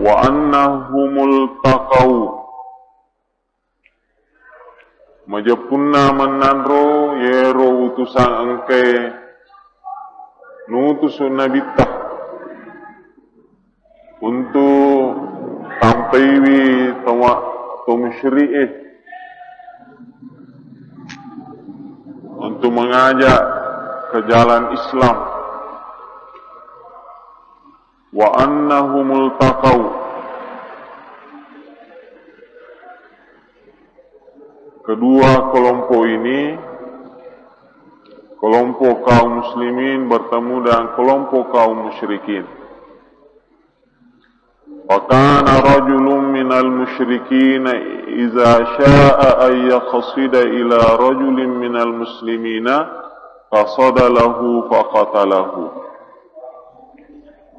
wa annahumul taqaw majapunna mananro yero utusan angke nutusun nabitah untuk tampaiwi tawa tumsyri'ih untuk mengajak ke jalan Islam. Wa annahumul taqaw, kedua kelompok ini, kelompok kaum muslimin bertemu dengan kelompok kaum musyrikin. وَكَانَ رَجُلٌ مِنَ الْمُشْرِكِينَ إِذَا شَاءَ أَنْ يَقْصِدَ إِلَى رَجُلٍ مِنَ الْمُسْلِمِينَ قَصَدَ لَهُ فَقَتَلَهُ.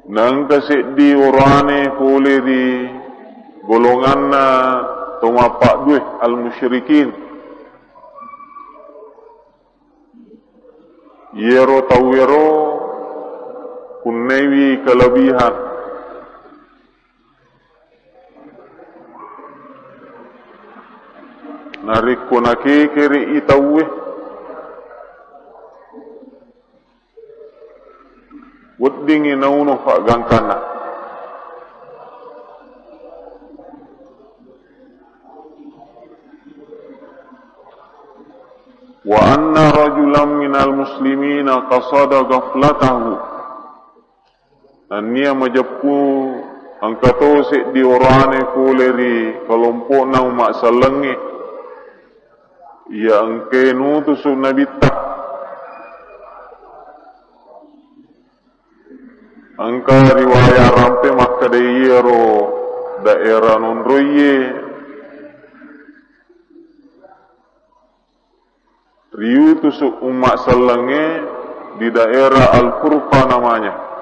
Nang kasih orane boleh di golongan na tumapak duit al-musyrikin. Yero tawero kunnewi kelebihan. Narik ko nakikiri itawih. Wading inauno fa gangkana. Wa anna rajulan minal muslimina qasada ghaflatahu. Ania majapu angkato se di orane kuleri kelompok na umak salengi yang kenu tusu nabita angka riwayat rampe maka daerah daerah nonroye riu tusu umat selenge di daerah Al-Furqa namanya.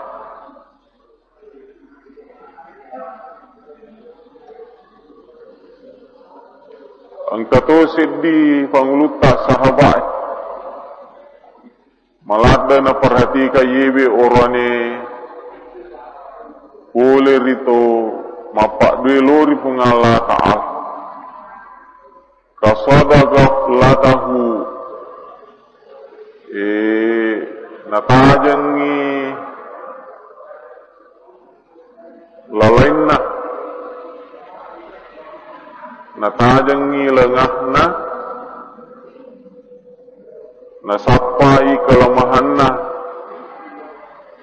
Angka tu sedih panguluta sahabat malada na perhatika yebe orane boleh rito mapak dua lori pengala ta'al kasada ghaflatahu natajangi lalainna natajangi lengahna nasapai kelemahanna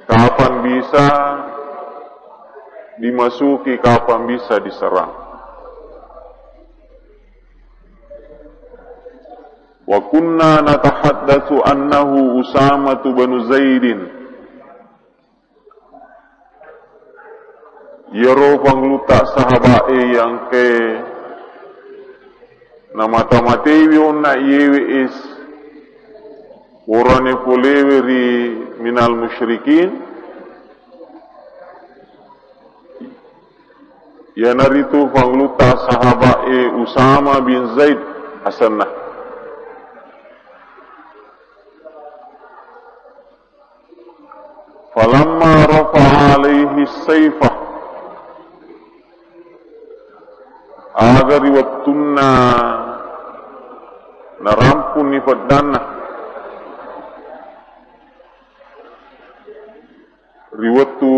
kapan bisa dimasuki kapan bisa diserang. Wa kunna natahaddatsu annahu Usamah bin Zaidin yero pangluta sahabat yang ke nama tamatei onna yewe is orane poleveri minal musyrikin ya naritu pangluta sahabat Usamah bin Zaid hasanah. Falamma rafa'a alaihi sayfah agar riwattunna narampun ni fadana riwattu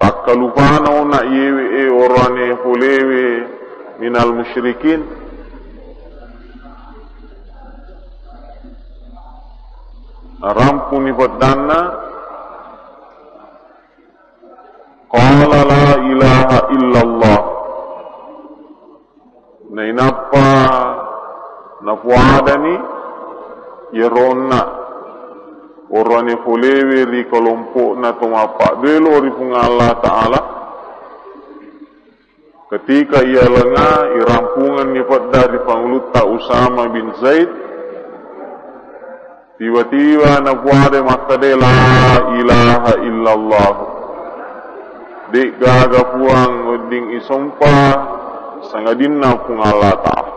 takalupana ona yewe orane polewe minal musyrikin narampun ni fadana qala la ilaha illallah na inapa na puadani yerona orane polewe ri kelompok na tumapak delo ri Allah Ta'ala ketika ia lengah irampungan ni pada di pangluta Usamah bin Zaid tiba-tiba na puade makade la ilaha illallah dik gaga puang uding isompa sangadinna pung Allah Ta'ala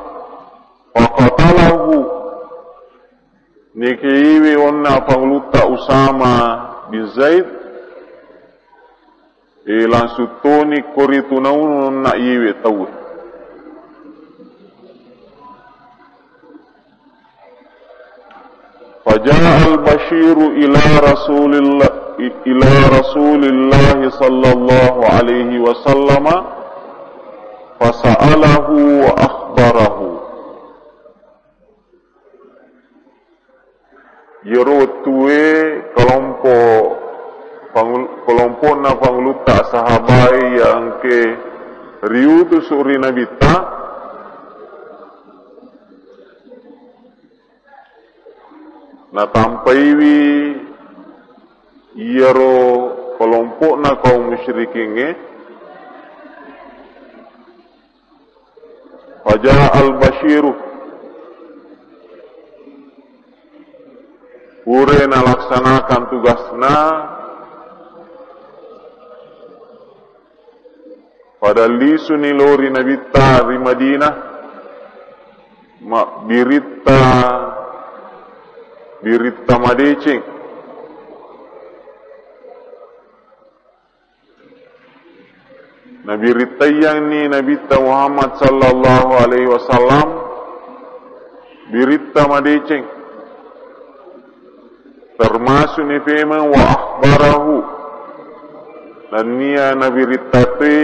faqatalahu nikiwi onna pangluta Usamah bin Zaid langsung toni koritu naunu nak yewe tahu. Faja'a al-Bashiru ila Rasulillah sallallahu alaihi wasallam fasa'alahu wa akhbarahu. Yerotue kelompok na pangluta sahabai yang ke riu tu suri Nabi ta na tampaiwi yero kelompok na kaum musyrikin Faja'a al-Bashiru ure na laksanakan tugasna pada lisu ni lori Nabi ta di Madinah birita madecing Nabi Rita yang ni Nabi Muhammad sallallahu alaihi wasallam birita madecing termasuk ni firman wa akhbarahu dan niya Nabi Rita te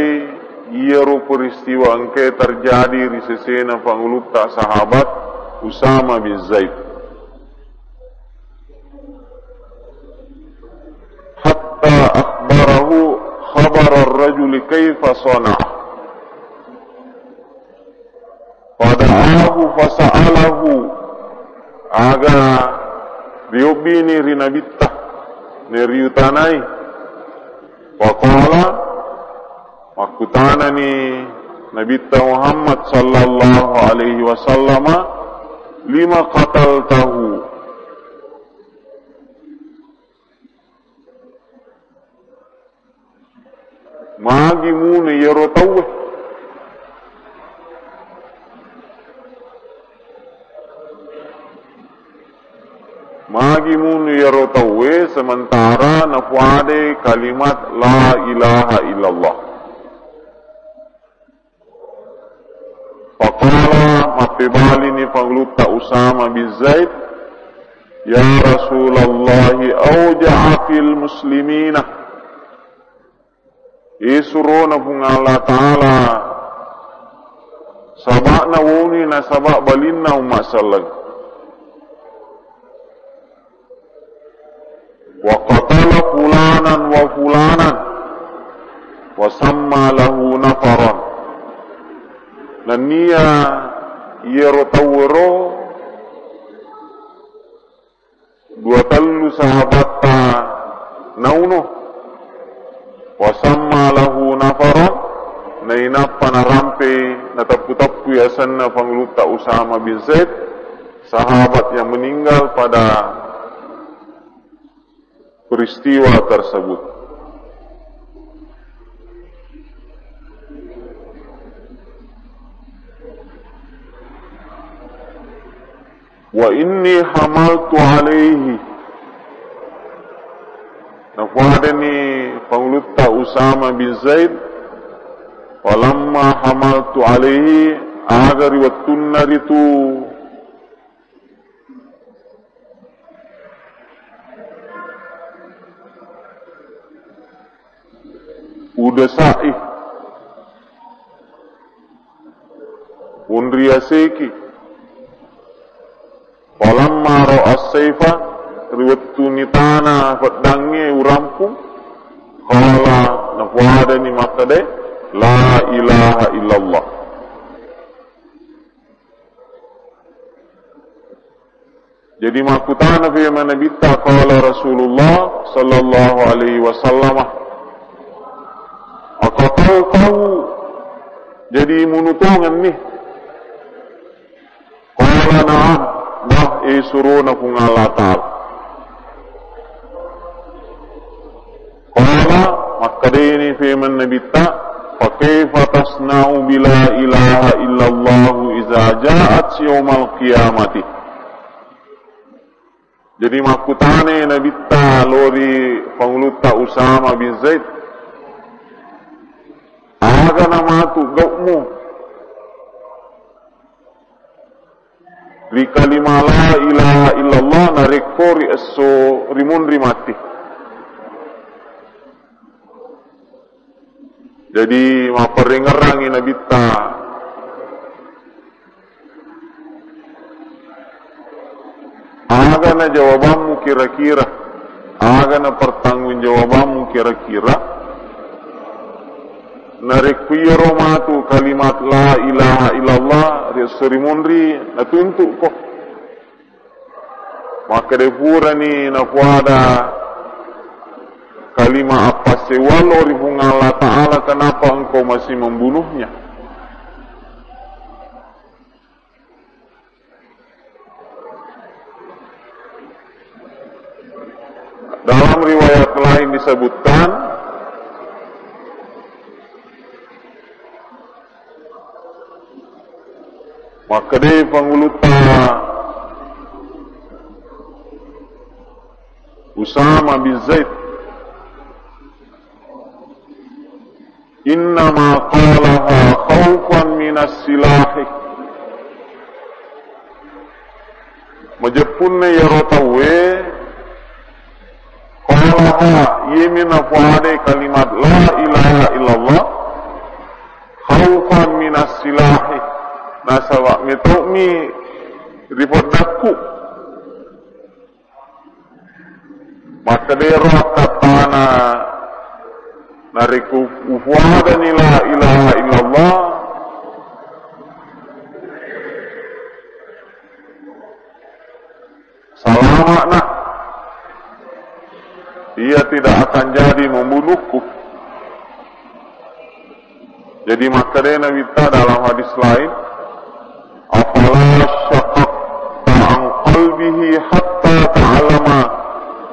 iero peristiwa angke terjadi di sesena panguluta sahabat Usama bin Zaid hatta akhbarahu khabar ar-rajul kaifa sana'a fada'ahu fasa'alahu aga riubini rinabita neriutanai waqala makutana ni Nabi Muhammad sallallahu alaihi wasallam lima qataltahu magi mune yero tawe magi mune yero tawe sementara nafuade kalimat la ilaha illallah. Faqala mapibali ni pangluta Usama bin Zaid ya Rasulullah auja'a fil muslimina isurona pung Allah Ta'ala sabak na wuni na sabak balinna umat salang wa qatala fulanan wa fulanan wa samma lahu nafaran dan niya yero tawro dua talu sahabat ta nauno wa samma lahu nafaran na inapa na rampe na tapu-tapu yasan na pangluta Usama bin Zaid sahabat yang meninggal pada peristiwa tersebut. Wa inni hamaltu alaihi nafadani pangluta Usama bin Zaid walamma hamaltu alaihi agar wattunna itu udah sa'i undriya seki walamma ra'as sayfa riwatuni tanah pedangnya urampung qala nafwadani makade la ilaha illallah. Jadi makutana firman Nabi ta qala Rasulullah sallallahu alaihi wasallam aku tahu jadi menutungan ni qala na'am nah isuruna kung Allah Ta'ala qala makadini firman Nabi ta fakaifa tasna'u bila ilaha illallah iza ja'at yawmal qiyamati. Jadi makutane Nabi ta lori pangluta Usama bin Zaid aga nama tu gaukmu ri kalima la ilaha illallah narekori eso rimun rimati. Jadi maparengarangi nabita aga na jawabanmu kira-kira, aga na pertanggungjawabanmu kira-kira, narekuiro matu kalimat la ilaha illallah serimunri natuntuk ko. Maka depura ni nafuada kalimat apa sewalo rihung Allah Ta'ala, kenapa engkau masih membunuhnya? Dalam riwayat lain disebutkan maka dia panguluta Usama bin Zaid innama qalaha khawfan minas silahi majapunna yarotawe qalaha yemina fuade kalimat la ilaha illallah khawfan minas silahi nasawa metokmi ripodakku maka dero katana nariku ufuadani la ilaha illallah selamat nak ia tidak akan jadi membunuhku. Jadi maka dia Nabi dalam hadis lain afala syaqaqta an qalbihi hatta ta'lama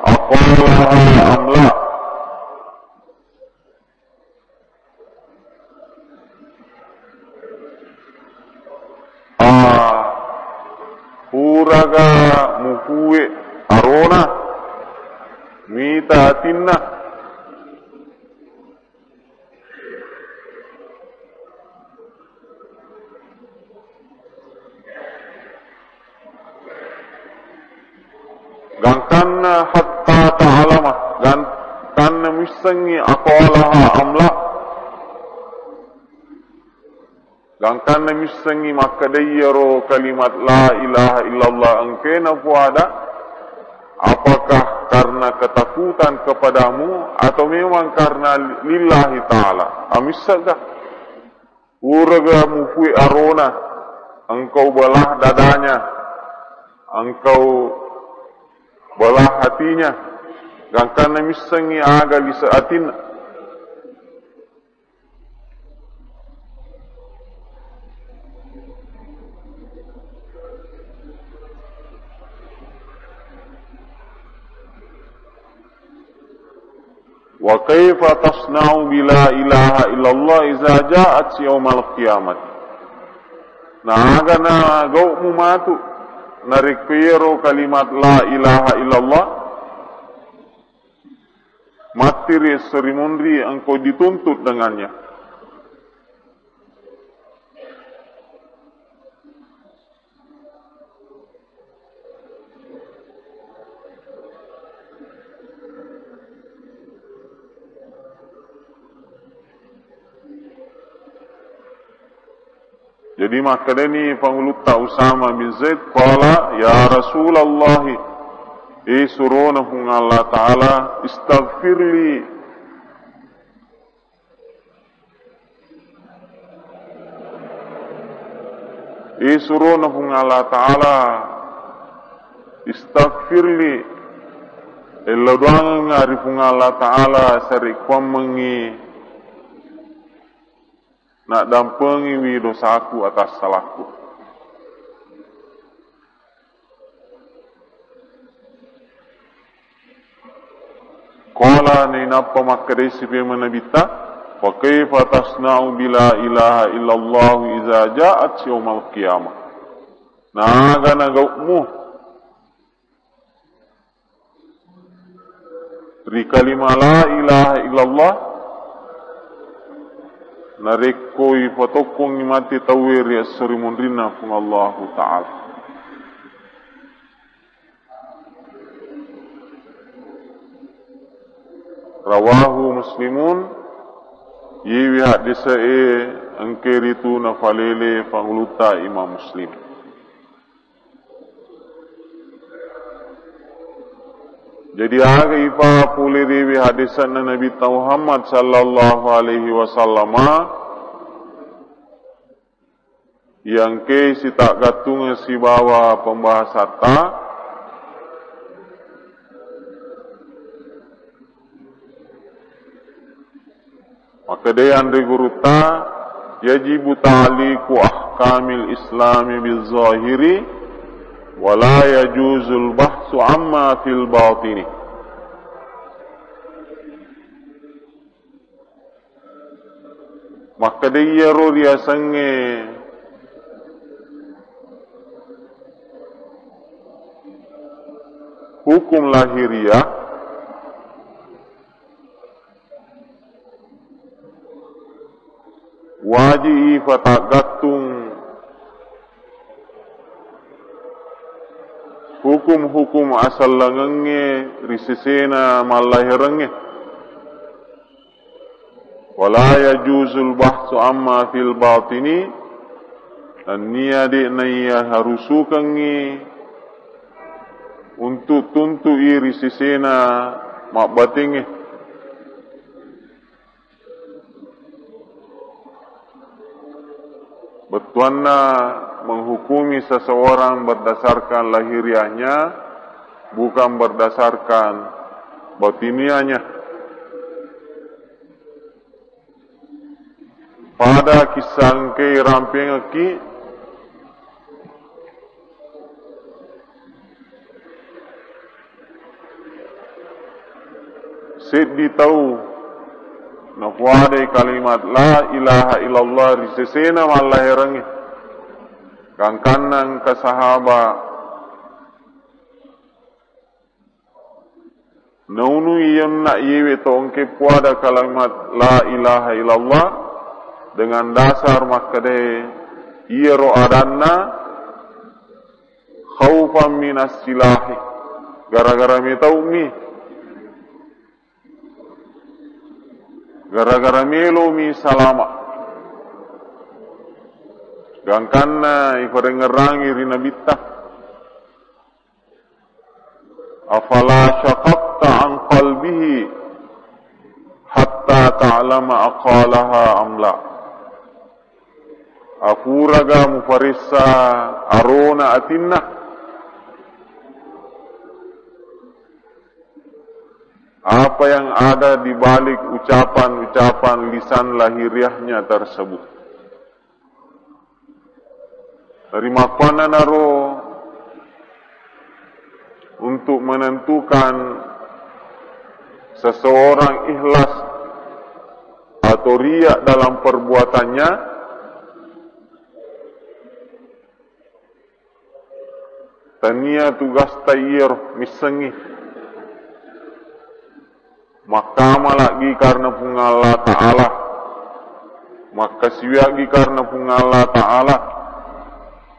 aqalaha amla. Puraga mukuwe arona mita tinna gangkanna hatta ta'alama gangkanna misangi aqalaha amla gangkanna misangi maka dayaro kalimat la ilaha illallah angkena puada apakah karena ketakutan kepadamu atau memang karena lillahi ta'ala amisagah uraga mufui arona engkau belah dadanya engkau belah hatinya gangkana misangi aga lisaatin wa kaifa tasna'u bila ilaha illallah iza ja'at yaumal qiyamah. Nah agana gau mumatu narikiro kalimat la ilaha illallah materi serimunri engkau dituntut dengannya. Jadi maka ini panguluta Usama bin Zaid qala ya Rasulullah surunahum Allah Ta'ala istaghfirli surunahum Allah Ta'ala istaghfirli illa doang arifung Allah Ta'ala sarik kwamengi nak dampengi wi dosaku atas salahku. Qala ni napa makre sibe manabita wa kaifa tasna'u bila ilaha illallah iza ja'at yaumal qiyamah. Naga nagamu ri kalimah la ilaha illallah narikoi potokong mati tawir ya surimundrina pun Allah Ta'ala. Rawahu Muslimun yiwi hadisa angkeritu na falele panguluta Imam Muslim. Jadi aga ipa puli riwi hadisan Nabi Muhammad sallallahu alaihi wasallam yang ke si tak gatung si bawa pembahasata maka dia andri guruta yajibu ta'liqu ahkamil islami bil zahiri wala yajuzul bahsu amma fil batini. Maka dia dia sange hukum lahiriah wajib fatagatung hukum-hukum asal langenge risisena malahirenge wala yajuzul bahsu amma fil batini dan niade naya harusukangi untuk tuntui risisena mak batinge betuanna menghukumi seseorang berdasarkan lahiriahnya, bukan berdasarkan batiniahnya. Pada kisah ke ramping aki, sedih tahu nak wadai kalimat la ilaha illallah risesena malahirangi. Kang kanang kasahaba naunu iyam nak yewe tongke puada kalimat la ilaha illallah dengan dasar makade iyero adanna khawfan minas silahi gara-gara metau mi gara-gara melo mi salama gangkanna ifadengerangi rina bitta afala syaqaqta an qalbihi hatta ta'lama aqalaha amla afuraga mufarissa arona atinna apa yang ada di balik ucapan-ucapan lisan lahiriahnya tersebut. Dari makna naro untuk menentukan seseorang ikhlas atau riya dalam perbuatannya tania tugas tayyir misengi makama lagi karena pungalla ta'ala maka siwagi karena pungalla ta'ala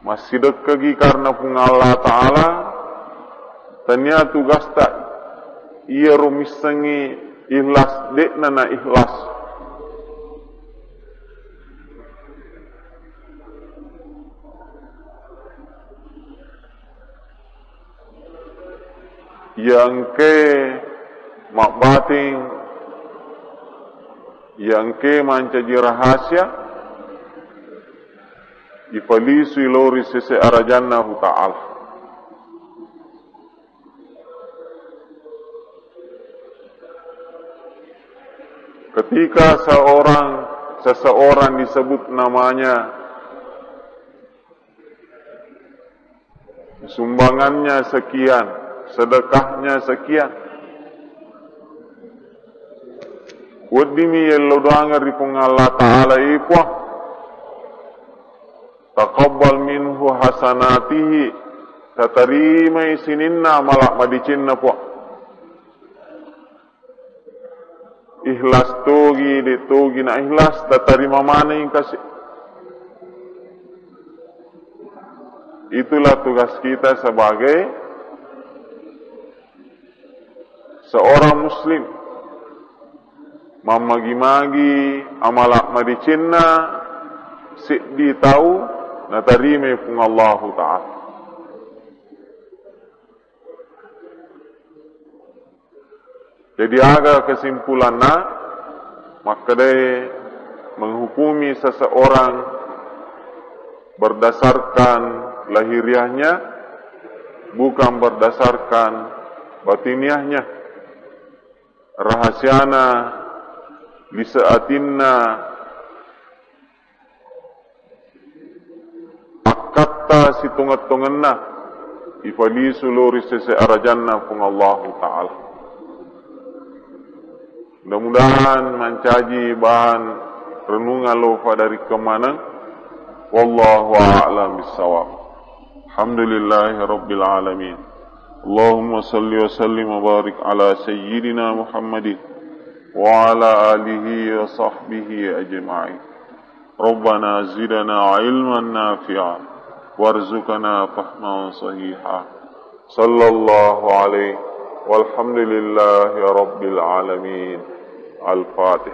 masih dekagi karena pungalla ta'ala tania tugas tak ia rumisengi ikhlas dek nana ikhlas yang ke mak bating yang ke mancaji rahasia ipalisu ilori sese arajannahu ta'ala. Ketika seseorang disebut namanya, sumbangannya sekian, sedekahnya sekian, wadimi yellow doangar ripong Allah Ta'ala ipwa taqabbal minhu hasanatihi tatarima isininna malak madicinna po ikhlas togi de togi na ikhlas da tarima mana yang kasih. Itulah tugas kita sebagai seorang muslim, mamagi-magi amalak madicinna di tahu na tarime pun Allah Ta'ala. Jadi aga kesimpulanna maka dia menghukumi seseorang berdasarkan lahiriahnya, bukan berdasarkan batiniahnya, rahasiana, lisaatinna, akatta situngat-tunganna, ifali suluri sese arajanna pun Allah Ta'ala. Mudah-mudahan mencaji bahan renungan lofa dari kemana. Wallahu a'lam bissawab. Alhamdulillahi rabbil alamin. Allahumma salli wa sallim wa barik ala sayyidina Muhammadin wa ala alihi wa sahbihi ajma'in. Rabbana zidana ilman nafi'an warzuqna fahman sahiha. Sallallahu alaihi walhamdulillahi rabbil alamin. Al-Fatih.